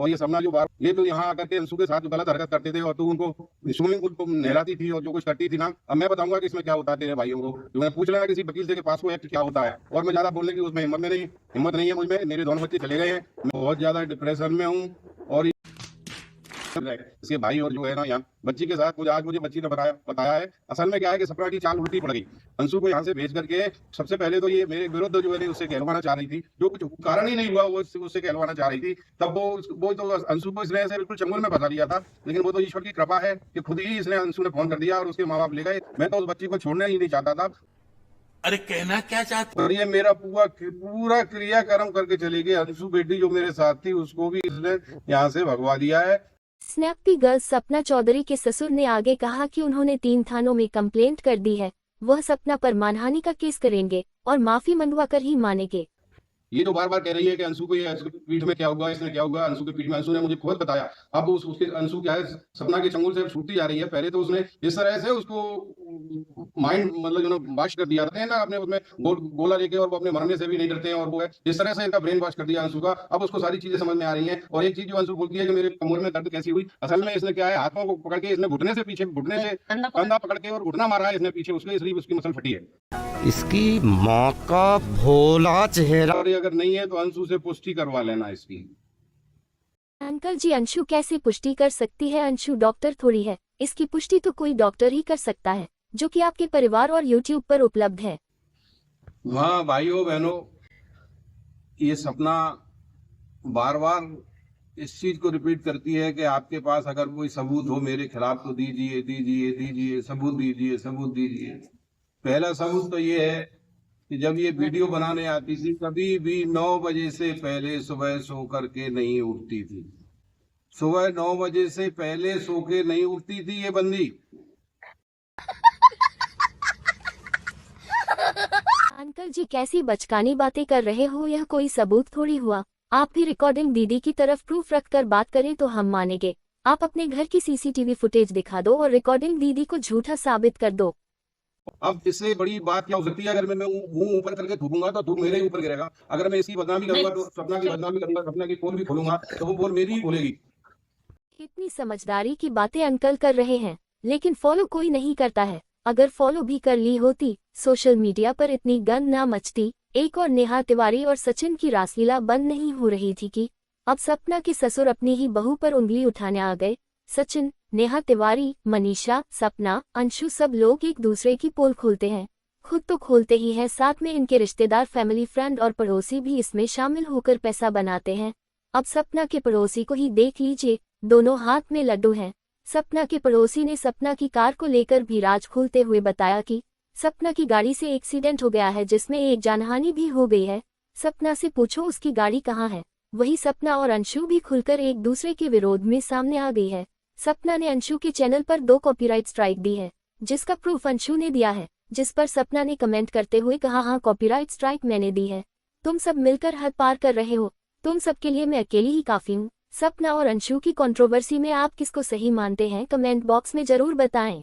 और ये सपना जो बार ये तो यहाँ आकर के अंशु के साथ जो गलत हरकत करते थे और तू उनको स्विमिंग पूल को नहलाती थी और जो कुछ करती थी ना, अब मैं बताऊंगा कि इसमें क्या होता है तेरे भाइयों को। जो मैं पूछ लेना किसी वकील से के पास वो एक्ट क्या होता है, और मैं ज्यादा बोलने की उसमें हिम्मत नहीं है मुझ में। मेरे दोनों बच्चे चले गए हैं, मैं बहुत ज्यादा डिप्रेशन में हूँ। और इसके भाई और जो है ना यहाँ बच्ची के साथ मुझे बच्ची ने बताया है। असल में क्या है कि सपना की चाल उल्टी पड़ गई। अंशु को यहाँ से भेज करके सबसे पहले तो ये मेरे विरुद्ध जो है उससे कहलवाना चाह रही थी, जो कुछ कारण ही नहीं हुआ वो उससे कहलवाना चाह रही थी। तब वो तो अंशु को इसने ऐसे बिल्कुल चंगुल में फंसा दिया था, लेकिन वो तो ईश्वर की कृपा है कि खुद ही इसने अंशु ने फोन कर दिया और उसके माँ बाप ले गए। मैं तो उस बच्ची को छोड़ना ही नहीं चाहता था। अरे कहना क्या चाहते? और ये मेरा पूरा क्रियाक्रम करके चली गई। अंशु बेटी जो मेरे साथ थी उसको भी इसने यहाँ से भगवा दिया है। स्नैपी गर्ल सपना चौधरी के ससुर ने आगे कहा कि उन्होंने 3 थानों में कंप्लेंट कर दी है। वह सपना पर मानहानि का केस करेंगे और माफी मंगवा कर ही मानेंगे। ये जो बार बार कह रही है कि अंशु को ये पीठ में क्या हुआ, इसने क्या हुआ, अंशु के पीठ में, अंशु ने मुझे खुद बताया। अब उसके अंशु क्या है सपना के चंगुल से छूटती जा रही है। पहले तो उसने इस तरह से उसको माइंड मतलब जो वॉश कर दिया था ना अपने उसमें गोला लेके, और वो अपने मरने से भी नहीं डरते हैं, और वो है इस तरह से इनका ब्रेन वॉश कर दिया अंशु का। अब उसको सारी चीजें समझ में आ रही हैं। और एक चीज जो अंशु बोलती है कि मेरे कमर में दर्द कैसी हुई, असल में इसने क्या है हाथों को पकड़ के इसने घुटने से कंधा पकड़ के और घुटना मारा है इसने पीछे उसके, इसलिए उसकी मसल फटी है। इसकी माँ का भोला चेहरा। और अगर नहीं है तो अंशु से पुष्टि करवा लेना इसकी। अंकल जी अंशु कैसे पुष्टि कर सकती है? अंशु डॉक्टर थोड़ी है, इसकी पुष्टि तो कोई डॉक्टर ही कर सकता है, जो कि आपके परिवार और YouTube पर उपलब्ध है। हाँ भाइयों बहनों, ये सपना बार बार इस चीज को रिपीट करती है कि आपके पास अगर कोई सबूत हो मेरे खिलाफ तो दीजिए दीजिए दीजिए, सबूत दीजिए सबूत दीजिए। पहला सबूत तो ये है कि जब ये वीडियो बनाने आती थी कभी भी 9 बजे से पहले सुबह सो करके नहीं उठती थी। सुबह 9 बजे से पहले सो के नहीं उठती थी ये बंदी। अंकल जी कैसी बचकानी बातें कर रहे हो? यह कोई सबूत थोड़ी हुआ। आप भी रिकॉर्डिंग दीदी की तरफ प्रूफ रख कर बात करें तो हम मानेंगे। आप अपने घर की CCTV फुटेज दिखा दो और रिकॉर्डिंग दीदी को झूठा साबित कर दो। अब इससे बड़ी बात क्या हो सकती है? अगर मैं मुंह ऊपर करके थूकूंगा तो थूक मेरे ही ऊपर गिरेगा। अगर मैं इसकी बदनामी करूंगा तो सपना की बदनामी करूंगा, सपना की पोल भी खोलूंगा तो वो पोल मेरी ही खोलेगी। इतनी समझदारी की बातें अंकल कर रहे हैं, लेकिन फॉलो कोई नहीं करता है। अगर फॉलो भी कर ली होती, सोशल मीडिया पर इतनी गंद ना मचती। एक और नेहा तिवारी और सचिन की रासलीला बंद नहीं हो रही थी कि अब सपना के ससुर अपनी ही बहू पर उंगली उठाने आ गए। सचिन, नेहा तिवारी, मनीषा, सपना, अंशु सब लोग एक दूसरे की पोल खोलते हैं। खुद तो खोलते ही है, साथ में इनके रिश्तेदार, फैमिली, फ्रेंड और पड़ोसी भी इसमें शामिल होकर पैसा बनाते हैं। अब सपना के पड़ोसी को ही देख लीजिए, दोनों हाथ में लड्डू हैं। सपना के पड़ोसी ने सपना की कार को लेकर भी राज खोलते हुए बताया कि सपना की गाड़ी से एक्सीडेंट हो गया है जिसमें एक जानहानि भी हो गई है। सपना से पूछो उसकी गाड़ी कहाँ है। वही सपना और अंशु भी खुलकर एक दूसरे के विरोध में सामने आ गई है। सपना ने अंशु के चैनल पर 2 कॉपीराइट स्ट्राइक दी है, जिसका प्रूफ अंशु ने दिया है, जिस पर सपना ने कमेंट करते हुए कहा, हाँ कॉपीराइट स्ट्राइक मैंने दी है। तुम सब मिलकर हद पार कर रहे हो, तुम सबके लिए मैं अकेली ही काफी हूँ। सपना और अंशु की कंट्रोवर्सी में आप किसको सही मानते हैं? कमेंट बॉक्स में जरूर बताएं।